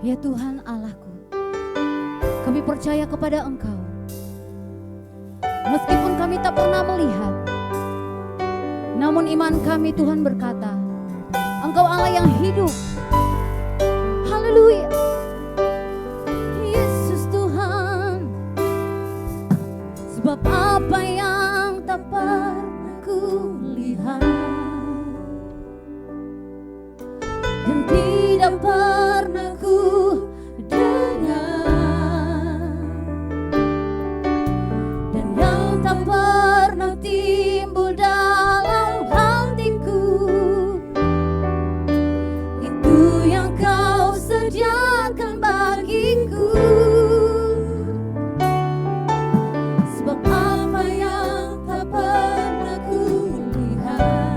Ya Tuhan Allahku, kami percaya kepada Engkau. Meskipun kami tak pernah melihat, namun iman kami Tuhan berkata, Engkau Allah yang hidup. Haleluya. Yesus Tuhan, sebab apa yang tak pernah ku lihat dan tidak pernah ku dengar, dan yang tak pernah timbul dalam hatiku, itu yang kau sediakan bagiku. Sebab apa yang tak pernah ku lihat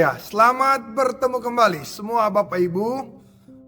Ya, selamat bertemu kembali semua Bapak Ibu,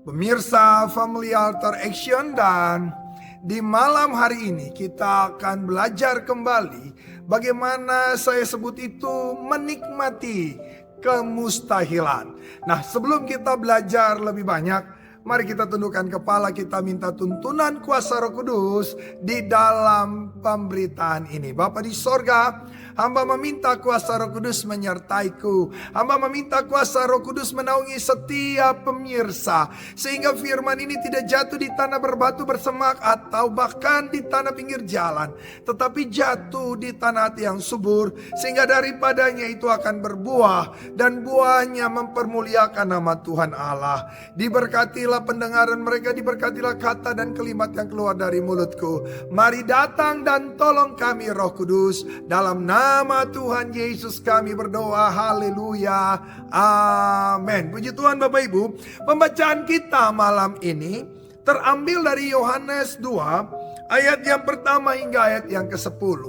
pemirsa Family Altar Action, dan di malam hari ini kita akan belajar kembali bagaimana saya sebut itu menikmati kemustahilan. Nah, sebelum kita belajar lebih banyak, mari kita tundukkan kepala, kita minta tuntunan kuasa Roh Kudus di dalam pemberitaan ini. Bapa di sorga, hamba meminta kuasa Roh Kudus menyertaiku. Hamba meminta kuasa Roh Kudus menaungi setiap pemirsa, sehingga firman ini tidak jatuh di tanah berbatu bersemak atau bahkan di tanah pinggir jalan, tetapi jatuh di tanah hati yang subur, sehingga daripadanya itu akan berbuah dan buahnya mempermuliakan nama Tuhan Allah. Diberkatilah pendengaran mereka, diberkatilah kata dan kalimat yang keluar dari mulutku. Mari datang dan tolong kami Roh Kudus. Dalam nama Tuhan Yesus kami berdoa, haleluya, amin. Puji Tuhan Bapak Ibu. Pembacaan kita malam ini terambil dari Yohanes 2 ayat yang pertama hingga ayat yang ke-10.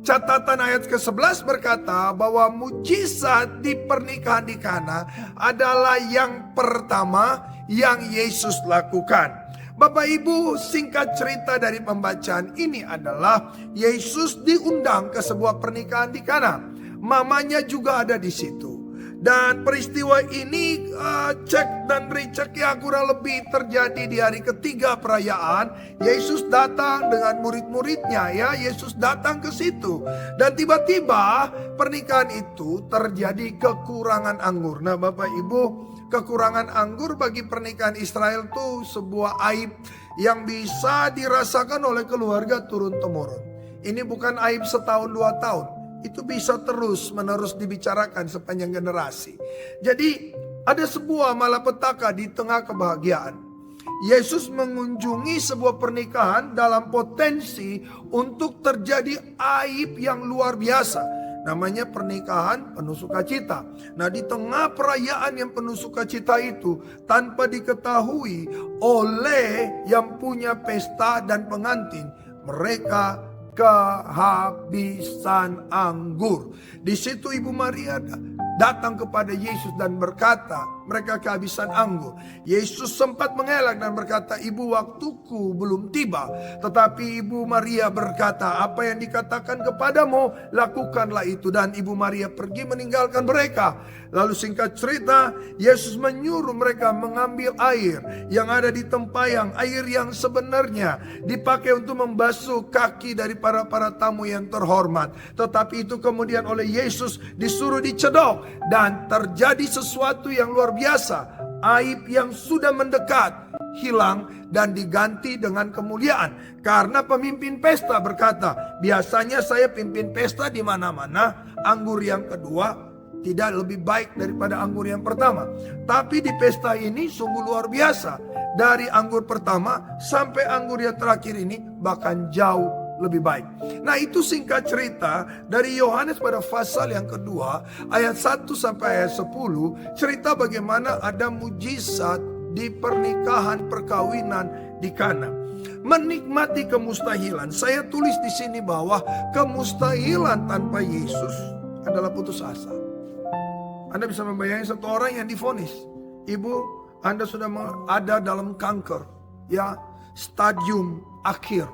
Catatan ayat ke-11 berkata bahwa mujizat di pernikahan di Kana adalah yang pertama yang Yesus lakukan. Bapak Ibu, singkat cerita dari pembacaan ini adalah Yesus diundang ke sebuah pernikahan di Kana. Mamanya juga ada di situ. Dan peristiwa ini cek dan recheck ya kurang lebih terjadi di hari ketiga perayaan. Yesus datang dengan murid-muridnya ya. Yesus datang ke situ. Dan tiba-tiba pernikahan itu terjadi kekurangan anggur. Nah Bapak Ibu, kekurangan anggur bagi pernikahan Israel itu sebuah aib yang bisa dirasakan oleh keluarga turun-temurun. Ini bukan aib setahun 2 tahun. Itu bisa terus menerus dibicarakan sepanjang generasi. Jadi ada sebuah malapetaka di tengah kebahagiaan. Yesus mengunjungi sebuah pernikahan dalam potensi untuk terjadi aib yang luar biasa. Namanya pernikahan penuh sukacita. Nah di tengah perayaan yang penuh sukacita itu, tanpa diketahui oleh yang punya pesta dan pengantin, mereka kehabisan anggur. Di situ Ibu Maria datang kepada Yesus dan berkata, mereka kehabisan anggur. Yesus sempat mengelak dan berkata, ibu, waktuku belum tiba. Tetapi Ibu Maria berkata, apa yang dikatakan kepadamu, lakukanlah itu. Dan Ibu Maria pergi meninggalkan mereka. Lalu singkat cerita, Yesus menyuruh mereka mengambil air yang ada di tempayang, air yang sebenarnya dipakai untuk membasuh kaki dari para tamu yang terhormat. Tetapi itu kemudian oleh Yesus disuruh dicedok, dan terjadi sesuatu yang luar biasa. Aib yang sudah mendekat hilang dan diganti dengan kemuliaan. Karena pemimpin pesta berkata, biasanya saya pimpin pesta di mana-mana, anggur yang kedua tidak lebih baik daripada anggur yang pertama. Tapi di pesta ini sungguh luar biasa. Dari anggur pertama sampai anggur yang terakhir ini bahkan jauh lebih baik. Nah itu singkat cerita dari Yohanes pada pasal yang kedua ayat 1 sampai ayat 10. Cerita bagaimana ada mujizat di pernikahan perkawinan di Kana. Menikmati kemustahilan. Saya tulis di sini bahwa kemustahilan tanpa Yesus adalah putus asa. Anda bisa membayangkan satu orang yang divonis, ibu, Anda sudah ada dalam kanker, ya, stadium akhir,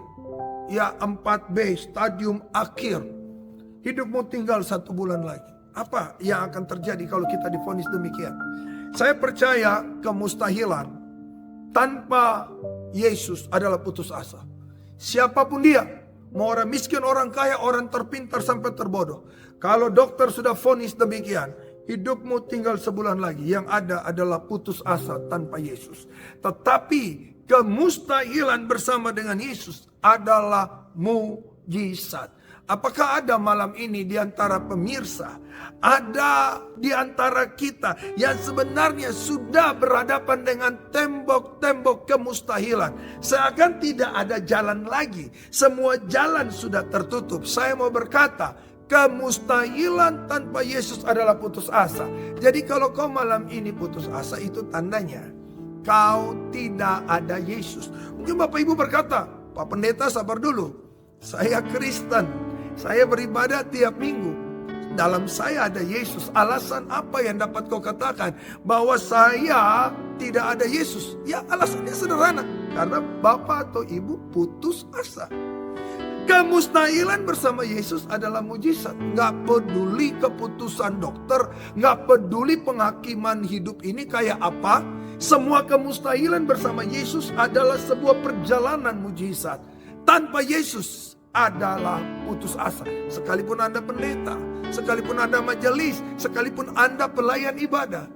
ya 4B, stadium akhir. Hidupmu tinggal 1 bulan lagi. Apa yang akan terjadi kalau kita divonis demikian? Saya percaya kemustahilan tanpa Yesus adalah putus asa. Siapapun dia, mau orang miskin, orang kaya, orang terpintar sampai terbodoh. Kalau dokter sudah vonis demikian, hidupmu tinggal sebulan lagi. Yang ada adalah putus asa tanpa Yesus. Tetapi kemustahilan bersama dengan Yesus adalah mujizat. Apakah ada malam ini di antara pemirsa, ada di antara kita yang sebenarnya sudah berhadapan dengan tembok-tembok kemustahilan? Seakan tidak ada jalan lagi. Semua jalan sudah tertutup. Saya mau berkata, kemustahilan tanpa Yesus adalah putus asa. Jadi kalau kau malam ini putus asa, itu tandanya kau tidak ada Yesus. Mungkin Bapak Ibu berkata, Pak Pendeta sabar dulu, saya Kristen, saya beribadah tiap minggu. dalam saya ada Yesus. Alasan apa yang dapat kau katakan bahwa saya tidak ada Yesus? Ya alasannya sederhana. Karena bapak atau ibu putus asa. Kemustahilan bersama Yesus adalah mujizat. Gak peduli keputusan dokter, gak peduli penghakiman hidup ini kayak apa. Semua kemustahilan bersama Yesus adalah sebuah perjalanan mujizat. Tanpa Yesus adalah putus asa. Sekalipun Anda pendeta, sekalipun Anda majelis, sekalipun Anda pelayan ibadah.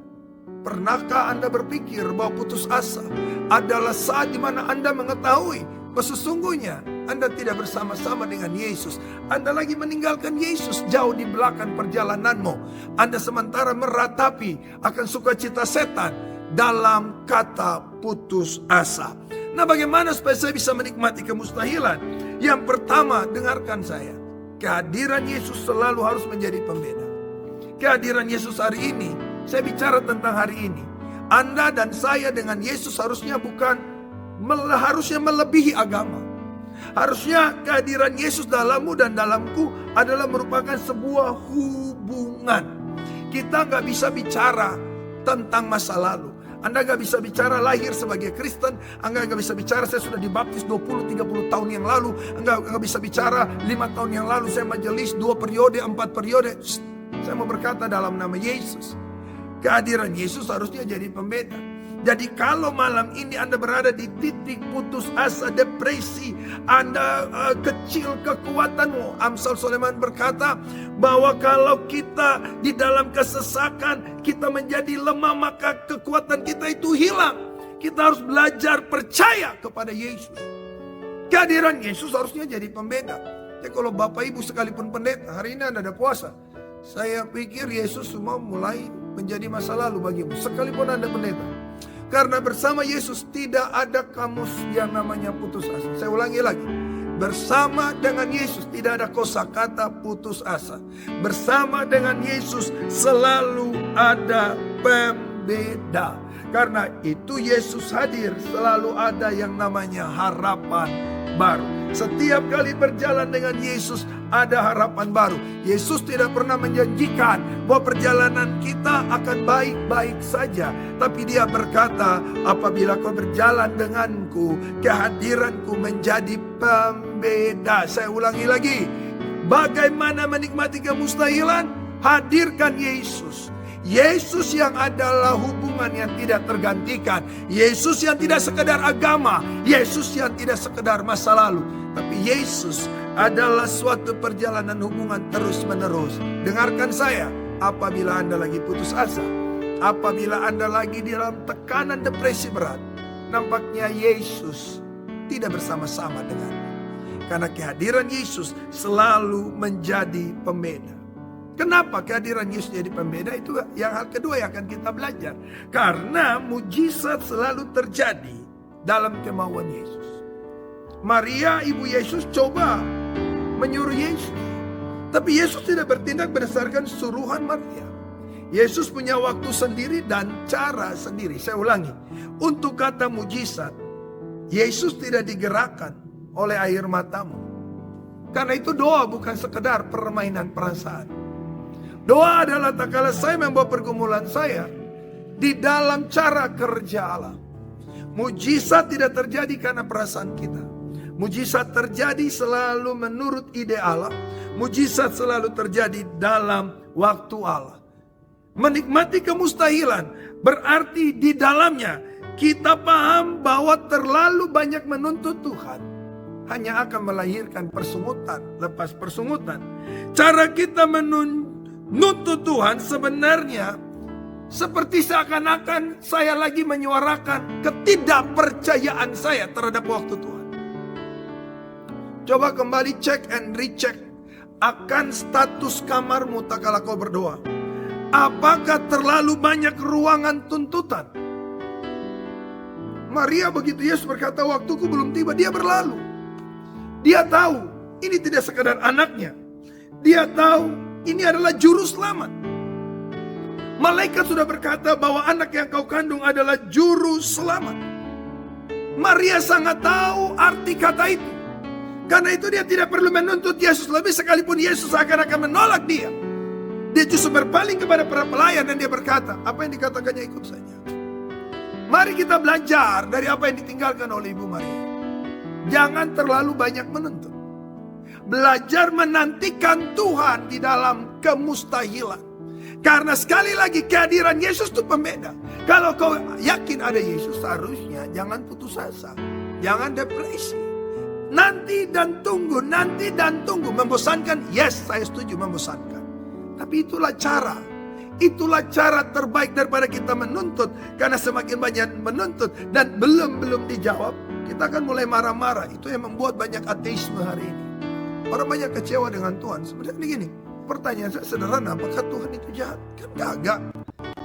Pernahkah Anda berpikir bahwa putus asa adalah saat dimana Anda mengetahui bahwa sesungguhnya Anda tidak bersama-sama dengan Yesus. Anda lagi meninggalkan Yesus jauh di belakang perjalananmu. Anda sementara meratapi akan sukacita setan dalam kata putus asa. Nah, bagaimana supaya saya bisa menikmati kemustahilan? Yang pertama, dengarkan saya. Kehadiran Yesus selalu harus menjadi pembeda. Kehadiran Yesus hari ini, saya bicara tentang hari ini. Anda dan saya dengan Yesus harusnya harusnya melebihi agama. Harusnya kehadiran Yesus dalammu dan dalamku adalah merupakan sebuah hubungan. Kita gak bisa bicara tentang masa lalu. Anda gak bisa bicara lahir sebagai Kristen. Anda gak bisa bicara saya sudah dibaptis 20-30 tahun yang lalu. Anda gak bisa bicara 5 tahun yang lalu saya majelis 2 periode, 4 periode. Saya mau berkata dalam nama Yesus. Kehadiran Yesus harusnya jadi pembeda. Jadi kalau malam ini Anda berada di titik putus asa, depresi, Anda kecil kekuatanmu. Amsal Sulaiman berkata bahwa kalau kita di dalam kesesakan, kita menjadi lemah, maka kekuatan kita itu hilang. Kita harus belajar percaya kepada Yesus. Kehadiran Yesus harusnya jadi pembeda. Jadi kalau Bapak Ibu sekalipun pendeta, hari ini Anda ada puasa, saya pikir Yesus semua mulai menjadi masa lalu bagimu. Sekalipun Anda pendeta. Karena bersama Yesus tidak ada kamus yang namanya putus asa. Saya ulangi lagi. Bersama dengan Yesus tidak ada kosakata putus asa. Bersama dengan Yesus selalu ada pembeda. Karena itu Yesus hadir, selalu ada yang namanya harapan baru. Setiap kali berjalan dengan Yesus ada harapan baru. Yesus tidak pernah menjanjikan bahwa perjalanan kita akan baik-baik saja. Tapi dia berkata, apabila kau berjalan denganku, kehadiranku menjadi pembeda. Saya ulangi lagi. Bagaimana menikmati kemustahilan? Hadirkan Yesus. Yesus yang adalah hubungan yang tidak tergantikan. Yesus yang tidak sekedar agama. Yesus yang tidak sekedar masa lalu. Tapi Yesus adalah suatu perjalanan hubungan terus menerus. Dengarkan saya, apabila Anda lagi putus asa, apabila Anda lagi di dalam tekanan depresi berat, nampaknya Yesus tidak bersama-sama denganmu. Karena kehadiran Yesus selalu menjadi pembeda. Kenapa kehadiran Yesus jadi pembeda? Itu yang hal kedua yang akan kita belajar. Karena mujizat selalu terjadi dalam kemauan Yesus. Maria ibu Yesus coba menyuruh Yesus. Tapi Yesus tidak bertindak berdasarkan suruhan Maria. Yesus punya waktu sendiri dan cara sendiri. Saya ulangi. Untuk kata mujizat, Yesus tidak digerakkan oleh air matamu. Karena itu doa bukan sekedar permainan perasaan. Doa adalah tak kala saya membawa pergumulan saya di dalam cara kerja Allah. Mujizat tidak terjadi karena perasaan kita. Mujizat terjadi selalu menurut ide Allah. Mujizat selalu terjadi dalam waktu Allah. Menikmati kemustahilan berarti di dalamnya kita paham bahwa terlalu banyak menuntut Tuhan hanya akan melahirkan persungutan lepas persungutan. Cara kita menuntut Tuhan sebenarnya seperti seakan-akan saya lagi menyuarakan ketidakpercayaan saya terhadap waktu Tuhan. Coba kembali cek and recheck akan status kamarmu tak kala kau berdoa. Apakah terlalu banyak ruangan tuntutan? Maria begitu Yesus berkata waktuku belum tiba, dia berlalu. Dia tahu ini tidak sekedar anaknya. Dia tahu ini adalah juru selamat. Malaikat sudah berkata bahwa anak yang kau kandung adalah juru selamat. Maria sangat tahu arti kata itu. Karena itu dia tidak perlu menuntut Yesus lebih, sekalipun Yesus akan menolak dia. Dia justru berpaling kepada para pelayan dan dia berkata, apa yang dikatakannya ikut saja. Mari kita belajar dari apa yang ditinggalkan oleh Ibu Maria. Jangan terlalu banyak menuntut. Belajar menantikan Tuhan di dalam kemustahilan. Karena sekali lagi kehadiran Yesus itu pembeda. Kalau kau yakin ada Yesus, seharusnya jangan putus asa. Jangan depresi. Nanti dan tunggu. Membosankan? Yes, saya setuju membosankan. Tapi itulah cara. Itulah cara terbaik daripada kita menuntut. Karena semakin banyak menuntut dan belum dijawab, kita akan mulai marah-marah. Itu yang membuat banyak ateisme hari ini. Orang banyak kecewa dengan Tuhan. Sebenarnya begini, pertanyaan saya sederhana, apakah Tuhan itu jahat? Kan kagak.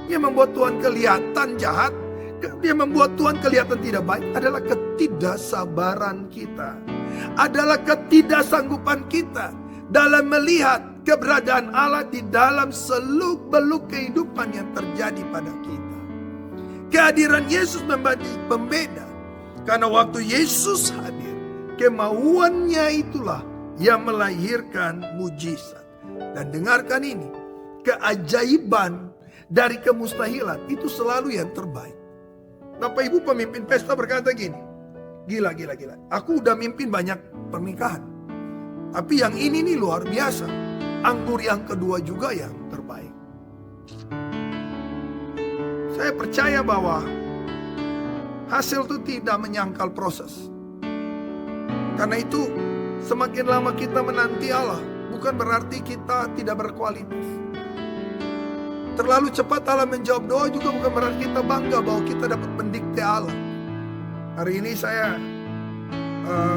Yang membuat Tuhan kelihatan jahat, yang membuat Tuhan kelihatan tidak baik adalah ketidaksabaran kita. Adalah ketidaksanggupan kita dalam melihat keberadaan Allah di dalam seluk-beluk kehidupan yang terjadi pada kita. Kehadiran Yesus menjadi pembeda. Karena waktu Yesus hadir, kemauannya itulah yang melahirkan mujizat. Dan dengarkan ini, keajaiban dari kemustahilan itu selalu yang terbaik. Bapak Ibu pemimpin pesta berkata gini, gila. Aku udah mimpin banyak pernikahan, tapi yang ini nih luar biasa. Anggur yang kedua juga yang terbaik. Saya percaya bahwa hasil itu tidak menyangkal proses. Karena itu semakin lama kita menanti Allah, bukan berarti kita tidak berkualitas. Terlalu cepat Allah menjawab doa juga bukan berarti kita bangga bahwa kita dapat mendikte Allah. Hari ini saya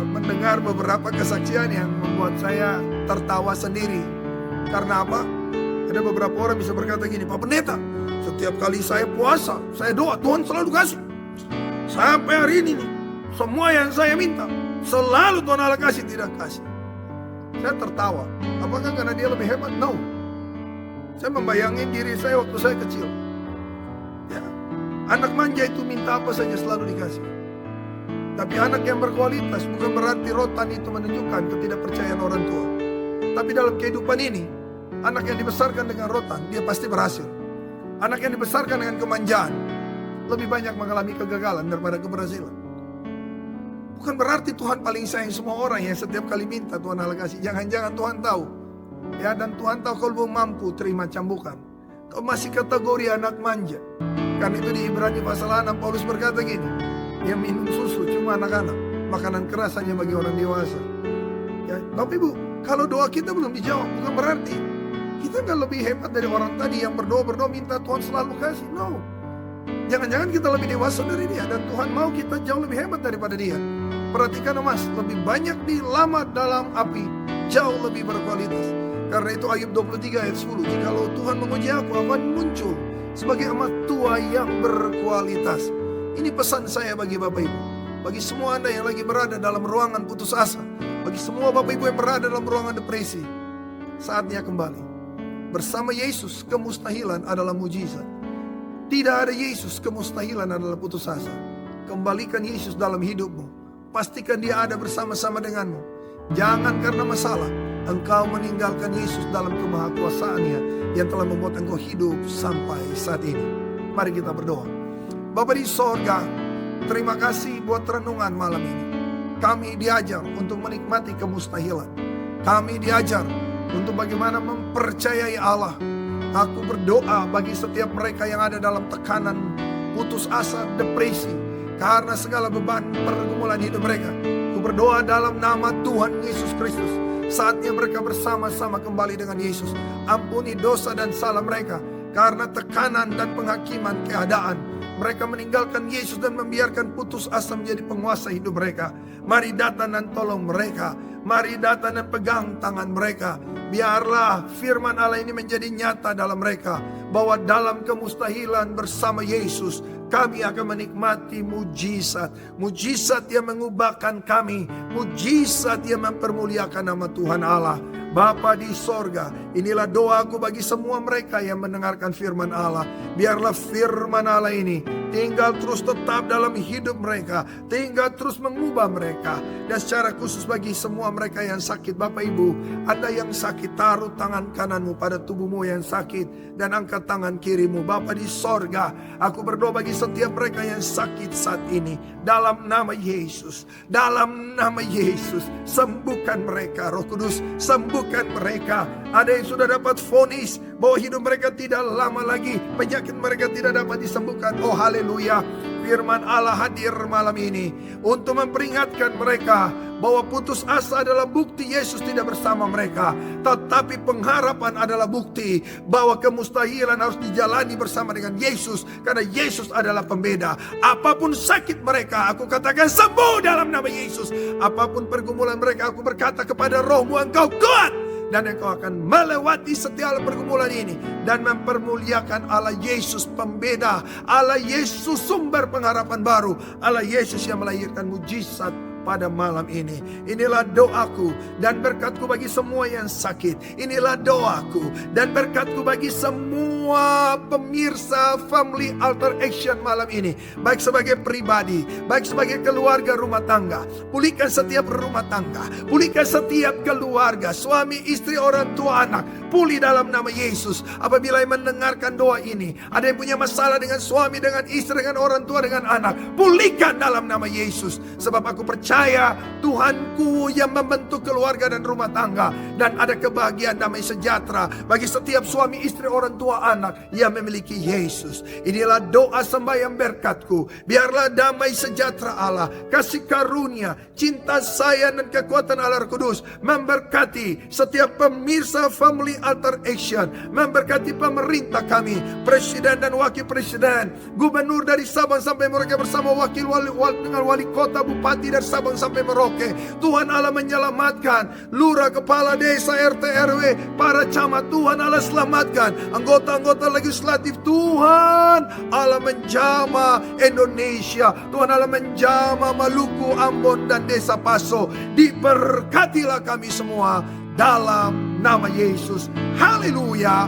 mendengar beberapa kesaksian yang membuat saya tertawa sendiri. Karena apa? Ada beberapa orang bisa berkata gini, Pak Pendeta, setiap kali saya puasa, saya doa, Tuhan selalu kasih. Sampai hari ini nih, semua yang saya minta, selalu Tuhan Allah kasih, tidak kasih. Saya tertawa. Apakah karena dia lebih hebat? No. Saya membayangin diri saya waktu saya kecil. Ya, anak manja itu minta apa saja selalu dikasih. Tapi anak yang berkualitas bukan berarti rotan itu menunjukkan ketidakpercayaan orang tua. Tapi dalam kehidupan ini, anak yang dibesarkan dengan rotan, dia pasti berhasil. Anak yang dibesarkan dengan kemanjaan, lebih banyak mengalami kegagalan daripada keberhasilan. Bukan berarti Tuhan paling sayang semua orang yang setiap kali minta Tuhan Allah kasih. Jangan-jangan Tuhan tahu. Ya, dan Tuhan tahu kalau belum mampu terima cambukan. Kau masih kategori anak manja. Kan itu di Ibrani pasal 6 Paulus berkata gini, yang minum susu cuma anak-anak, makanan keras hanya bagi orang dewasa. Ya, tapi Bu, kalau doa kita belum dijawab, bukan berarti kita nggak lebih hebat dari orang tadi yang berdoa minta Tuhan selalu kasih. No. Jangan-jangan kita lebih dewasa dari dia dan Tuhan mau kita jauh lebih hebat daripada dia. Perhatikan Mas, lebih banyak di lama dalam api, jauh lebih berkualitas. Karena itu Ayub 23 ayat 10, jikalau Tuhan menguji aku akan muncul sebagai amat tua yang berkualitas. Ini pesan saya bagi Bapak Ibu, bagi semua Anda yang lagi berada dalam ruangan putus asa, bagi semua Bapak Ibu yang berada dalam ruangan depresi, saatnya kembali. Bersama Yesus, kemustahilan adalah mujizat. Tidak ada Yesus, kemustahilan adalah putus asa. Kembalikan Yesus dalam hidupmu. Pastikan dia ada bersama-sama denganmu. Jangan karena masalah engkau meninggalkan Yesus dalam kemahakuasaannya yang telah membuat engkau hidup sampai saat ini. Mari kita berdoa. Bapa di sorga, terima kasih buat renungan malam ini. Kami diajar untuk menikmati kemustahilan. Kami diajar untuk bagaimana mempercayai Allah. Aku berdoa bagi setiap mereka yang ada dalam tekanan, putus asa, depresi, karena segala beban pergumulan hidup mereka. Aku berdoa dalam nama Tuhan Yesus Kristus. Saatnya mereka bersama-sama kembali dengan Yesus. Ampuni dosa dan salah mereka karena tekanan dan penghakiman keadaan. Mereka meninggalkan Yesus dan membiarkan putus asa menjadi penguasa hidup mereka. Mari datang dan tolong mereka. Mari datang dan pegang tangan mereka. Biarlah firman Allah ini menjadi nyata dalam mereka, bahwa dalam kemustahilan bersama Yesus kami akan menikmati mujizat. Mujizat yang mengubahkan kami, mujizat yang mempermuliakan nama Tuhan Allah. Bapa di sorga, inilah doaku bagi semua mereka yang mendengarkan firman Allah. Biarlah firman Allah ini tinggal terus tetap dalam hidup mereka, tinggal terus mengubah mereka. Dan secara khusus bagi semua mereka yang sakit, Bapak Ibu, Anda yang sakit, taruh tangan kananmu pada tubuhmu yang sakit dan angkat tangan kirimu. Bapa di sorga, aku berdoa bagi setiap mereka yang sakit saat ini, dalam nama Yesus, dalam nama Yesus, sembuhkan mereka. Roh Kudus, sembuhkan mereka. Ada yang sudah dapat vonis bahwa hidup mereka tidak lama lagi, penyakit mereka tidak dapat disembuhkan. Oh haleluya, firman Allah hadir malam ini untuk memperingatkan mereka bahwa putus asa adalah bukti Yesus tidak bersama mereka, tetapi pengharapan adalah bukti bahwa kemustahilan harus dijalani bersama dengan Yesus, karena Yesus adalah pembeda. Apapun sakit mereka, aku katakan sembuh dalam nama Yesus. Apapun pergumulan mereka, aku berkata kepada rohmu, engkau kuat, dan engkau akan melewati setiap pergumulan ini dan mempermuliakan Allah Yesus pembeda, Allah Yesus sumber pengharapan baru, Allah Yesus yang melahirkan mujizat pada malam ini. Inilah doaku dan berkatku bagi semua yang sakit. Inilah doaku dan berkatku bagi semua pemirsa Family Altar Action malam ini, baik sebagai pribadi, baik sebagai keluarga rumah tangga. Pulihkan setiap rumah tangga, pulihkan setiap keluarga, suami, istri, orang tua, anak. Pulih dalam nama Yesus. Apabila yang mendengarkan doa ini, ada yang punya masalah dengan suami, dengan istri, dengan orang tua, dengan anak, pulihkan dalam nama Yesus. Sebab aku percaya Tuhanku yang membentuk keluarga dan rumah tangga, dan ada kebahagiaan, damai sejahtera bagi setiap suami, istri, orang tua, anak yang memiliki Yesus. Inilah doa sembahyang berkatku. Biarlah damai sejahtera Allah, kasih karunia, cinta sayang dan kekuatan Allah Roh Kudus memberkati setiap pemirsa Family Altar Action, memberkati pemerintah kami, presiden dan wakil presiden, gubernur dari Sabang sampai Merauke bersama wakil dengan wali kota, bupati dari Sabang sampai Merauke. Tuhan Allah menyelamatkan lurah, kepala desa, RT RW, para camat. Tuhan Allah selamatkan anggota-anggota legislatif. Tuhan Allah menjama Indonesia. Tuhan Allah menjama Maluku, Ambon dan Desa Paso. Diberkatilah kami semua dalam nama Yesus. Haleluya.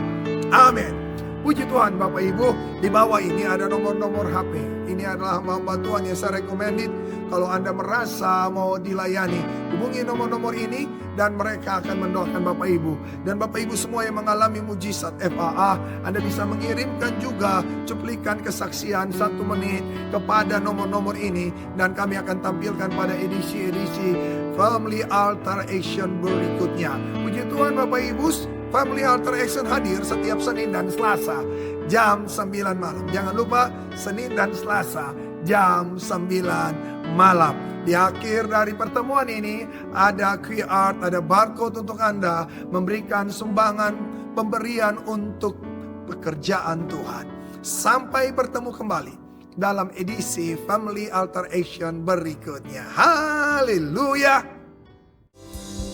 Amin. Puji Tuhan Bapak Ibu. Di bawah ini ada nomor-nomor HP. Ini adalah hamba Tuhan yang saya recommended. Kalau Anda merasa mau dilayani, hubungi nomor-nomor ini dan mereka akan mendoakan Bapak Ibu. Dan Bapak Ibu semua yang mengalami mujizat FAA, Anda bisa mengirimkan juga cuplikan kesaksian 1 menit kepada nomor-nomor ini, dan kami akan tampilkan pada edisi-edisi Family Altar Action berikutnya. Puji Tuhan Bapak Ibu, Family Altar Action hadir setiap Senin dan Selasa jam 9 malam. Jangan lupa Senin dan Selasa jam 9 malam. Di akhir dari pertemuan ini ada QR, ada barcode untuk Anda memberikan sumbangan pemberian untuk pekerjaan Tuhan. Sampai bertemu kembali dalam edisi Family Altar Action berikutnya. Haleluya.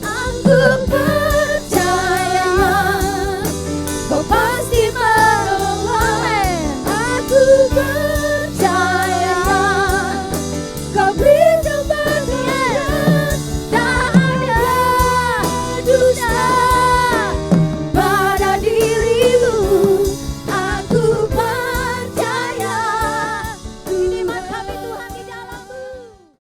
Aku